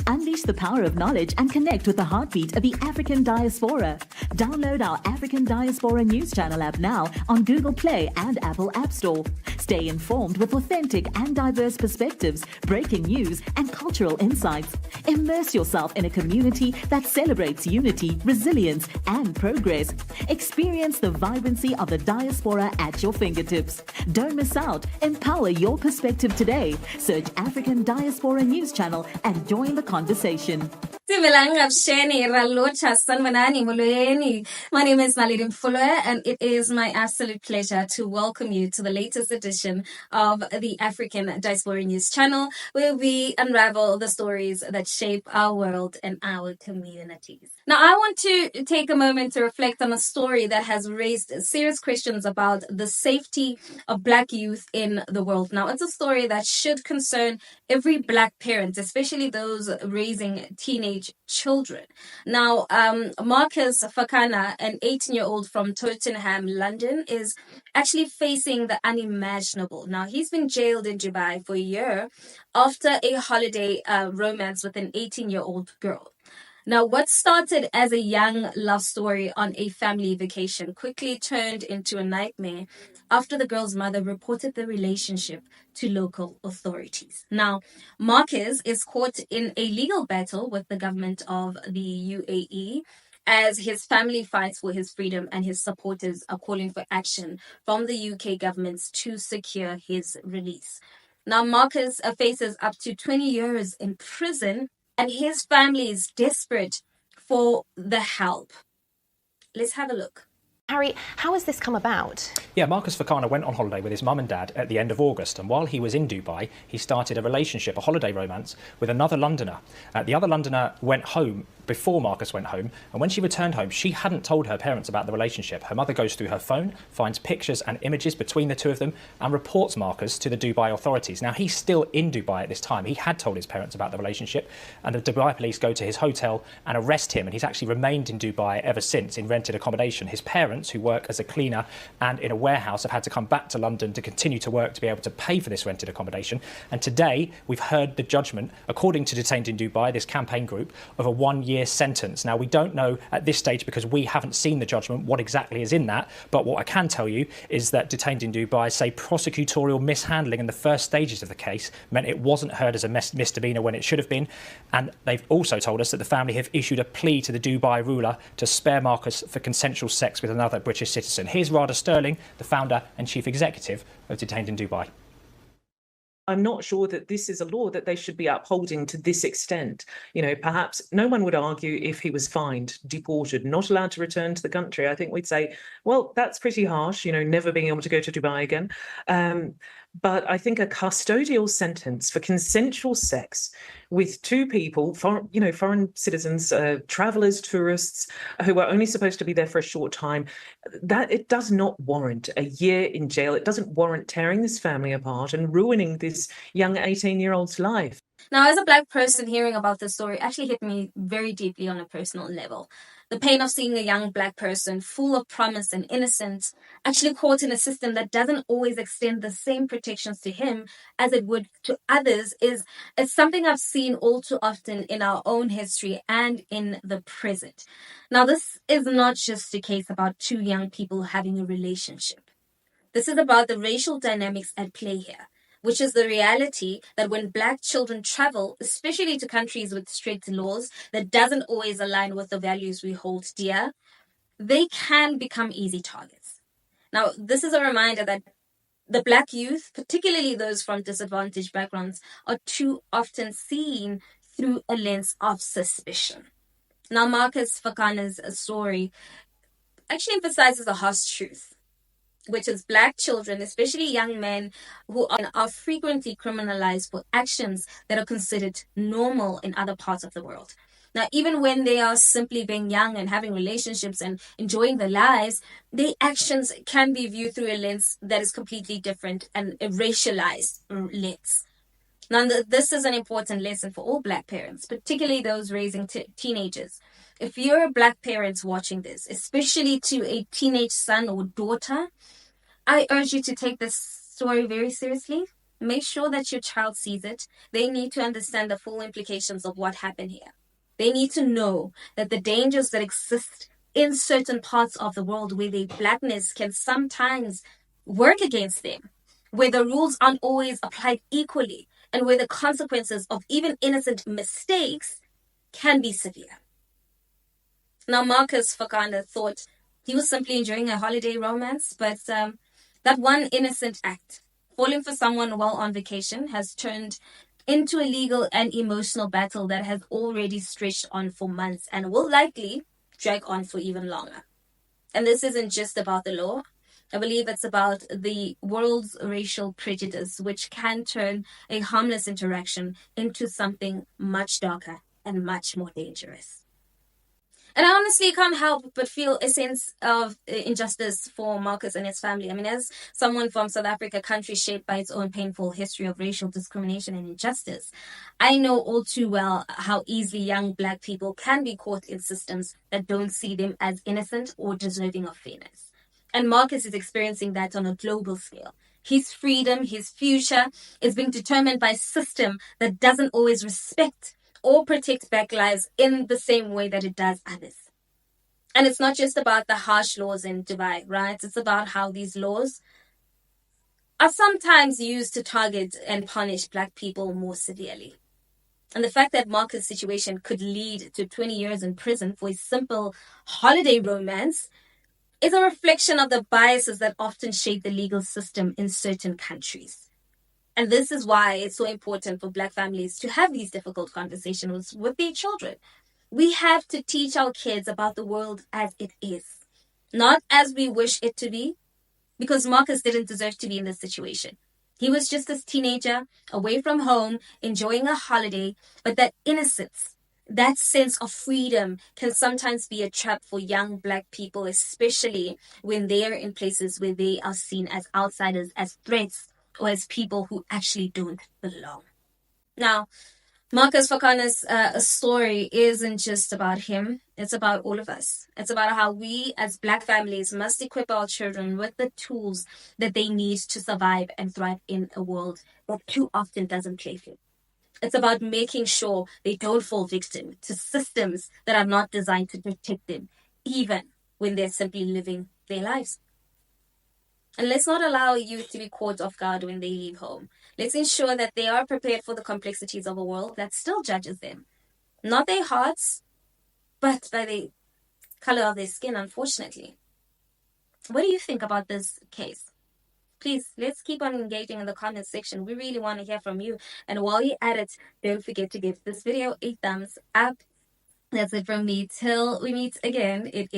Unleash the power of knowledge and connect with the heartbeat of the African diaspora. Download our African Diaspora News Channel app now on Google Play and Apple App Store. Stay informed with authentic and diverse perspectives, breaking news, and cultural insights. Immerse yourself in a community that celebrates unity, resilience, and progress. Experience the vibrancy of the diaspora at your fingertips. Don't miss out. Empower your perspective today. Search African Diaspora News Channel and join the conversation. My name is Naledi Mfulwe, and it is my absolute pleasure to welcome you to the latest edition of the African Diaspora News Channel, where we unravel the stories that shape our world and our communities. Now, I want to take a moment to reflect on a story that has raised serious questions about the safety of Black youth in the world. Now, it's a story that should concern every Black parent, especially those raising teenage children. Now, Marcus Fakana, an 18-year-old from Tottenham, London, is actually facing the unimaginable. Now, he's been jailed in Dubai for a year after a holiday romance with an 18-year-old girl. Now, what started as a young love story on a family vacation quickly turned into a nightmare after the girl's mother reported the relationship to local authorities. Now, Marcus is caught in a legal battle with the government of the UAE as his family fights for his freedom, and his supporters are calling for action from the UK government to secure his release. Now, Marcus faces up to 20 years in prison, and his family is desperate for the help. Let's have a look. Harry, how has this come about? Yeah, Marcus Fakana went on holiday with his mum and dad at the end of August, and while he was in Dubai, he started a relationship, a holiday romance, with another Londoner. The other Londoner went home before Marcus went home, and when she returned home, she hadn't told her parents about the relationship. Her mother goes through her phone, finds pictures and images between the two of them, and reports Marcus to the Dubai authorities. Now, he's still in Dubai at this time. He had told his parents about the relationship, and the Dubai police go to his hotel and arrest him, and he's actually remained in Dubai ever since in rented accommodation. His parents, who work as a cleaner and in a warehouse, have had to come back to London to continue to work to be able to pay for this rented accommodation. And today, we've heard the judgment, according to Detained in Dubai, this campaign group, of a 1-year sentence. Now, we don't know at this stage, because we haven't seen the judgment, what exactly is in that. But what I can tell you is that Detained in Dubai say prosecutorial mishandling in the first stages of the case meant it wasn't heard as a misdemeanor when it should have been. And they've also told us that the family have issued a plea to the Dubai ruler to spare Marcus for consensual sex with another British citizen. Here's Rada Sterling, the founder and chief executive of Detained in Dubai. I'm not sure that this is a law that they should be upholding to this extent. You know, perhaps no one would argue if he was fined, deported, not allowed to return to the country. I think we'd say, well, that's pretty harsh, you know, never being able to go to Dubai again. But I think a custodial sentence for consensual sex with two people, foreign citizens, travelers, tourists, who are only supposed to be there for a short time, that it does not warrant a year in jail. It doesn't warrant tearing this family apart and ruining this young 18-year-old's life. Now, as a Black person, hearing about this story actually hit me very deeply on a personal level. The pain of seeing a young Black person full of promise and innocence actually caught in a system that doesn't always extend the same protections to him as it would to others is something I've seen all too often in our own history and in the present. Now, this is not just a case about two young people having a relationship. This is about the racial dynamics at play here, which is the reality that when Black children travel, especially to countries with strict laws that doesn't always align with the values we hold dear, they can become easy targets. Now, this is a reminder that the Black youth, particularly those from disadvantaged backgrounds, are too often seen through a lens of suspicion. Now, Marcus Fakana's story actually emphasizes a harsh truth, which is Black children, especially young men, who are frequently criminalized for actions that are considered normal in other parts of the world. Now, even when they are simply being young and having relationships and enjoying their lives, their actions can be viewed through a lens that is completely different and a racialized lens. Now, this is an important lesson for all Black parents, particularly those raising teenagers. If you're a Black parent watching this, especially to a teenage son or daughter, I urge you to take this story very seriously make sure that your child sees it. They need to understand the full implications of what happened here. They need to know that the dangers that exist in certain parts of the world where their blackness can sometimes work against them, where the rules aren't always applied equally, and where the consequences of even innocent mistakes can be severe. Now, Marcus Fakana thought he was simply enjoying a holiday romance, but that one innocent act, falling for someone while on vacation, has turned into a legal and emotional battle that has already stretched on for months and will likely drag on for even longer. And this isn't just about the law. I believe it's about the world's racial prejudice, which can turn a harmless interaction into something much darker and much more dangerous. And I honestly can't help but feel a sense of injustice for Marcus and his family. I mean, as someone from South Africa, a country shaped by its own painful history of racial discrimination and injustice, I know all too well how easily young Black people can be caught in systems that don't see them as innocent or deserving of fairness. And Marcus is experiencing that on a global scale. His freedom, his future is being determined by a system that doesn't always respect or protect Black lives in the same way that it does others. And it's not just about the harsh laws in Dubai, right? It's about how these laws are sometimes used to target and punish Black people more severely. And the fact that Marcus' situation could lead to 20 years in prison for a simple holiday romance is a reflection of the biases that often shape the legal system in certain countries. And this is why it's so important for Black families to have these difficult conversations with their children. We have to teach our kids about the world as it is, not as we wish it to be, because Marcus didn't deserve to be in this situation. He was just a teenager, away from home, enjoying a holiday, but that innocence, that sense of freedom can sometimes be a trap for young Black people, especially when they are in places where they are seen as outsiders, as threats, or as people who actually don't belong. Now, Marcus Fakana's story isn't just about him. It's about all of us. It's about how we as Black families must equip our children with the tools that they need to survive and thrive in a world that too often doesn't play fair. It's about making sure they don't fall victim to systems that are not designed to protect them, even when they're simply living their lives. And let's not allow youth to be caught off guard when they leave home. Let's ensure that they are prepared for the complexities of a world that still judges them. Not their hearts, but by the color of their skin, unfortunately. What do you think about this case? Please, let's keep on engaging in the comment section. We really want to hear from you. And while you're at it, don't forget to give this video a thumbs up. That's it from me. Till we meet again, it is